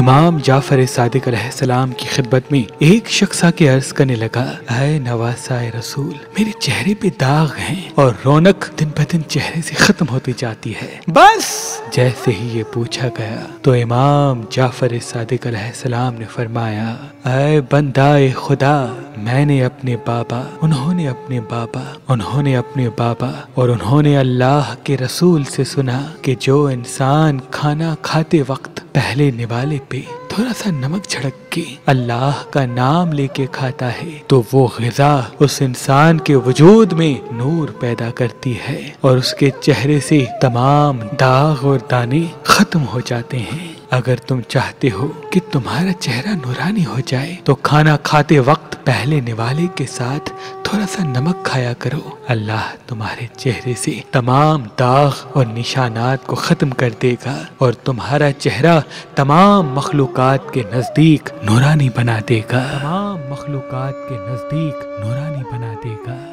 امام جعفر صادق علیہ السلام کی خدمت میں ایک شخص آ کے عرض کرنے لگا، اے نواسائے رسول، میرے چہرے پہ داغ ہیں اور رونق دن بدن چہرے سے ختم ہوتی جاتی ہے۔ بس جیسے ہی یہ پوچھا گیا تو امام جعفر صادق علیہ السلام نے فرمایا، اے بندہ خدا، میں نے اپنے بابا، انہوں نے اپنے بابا، انہوں نے اپنے بابا اور انہوں نے اللہ کے رسول سے سنا کہ جو انسان کھانا کھاتے وقت پہلے نوالے پہ تھوڑا سا نمک چھڑک کے اللہ کا نام لے کے کھاتا ہے تو وہ غذا اس انسان کے وجود میں نور پیدا کرتی ہے اور اس کے چہرے سے تمام داغ اور دانے ختم ہو جاتے ہیں۔ اگر تم چاہتے ہو کہ تمہارا چہرہ نورانی ہو جائے تو کھانا کھاتے وقت پہلے نوالے کے ساتھ تھوڑا سا نمک کھایا کرو، اللہ تمہارے چہرے سے تمام داغ اور نشانات کو ختم کر دے گا اور تمہارا چہرہ تمام مخلوقات کے نزدیک نورانی بنا دے گا، تمام مخلوقات کے نزدیک نورانی بنا دے گا۔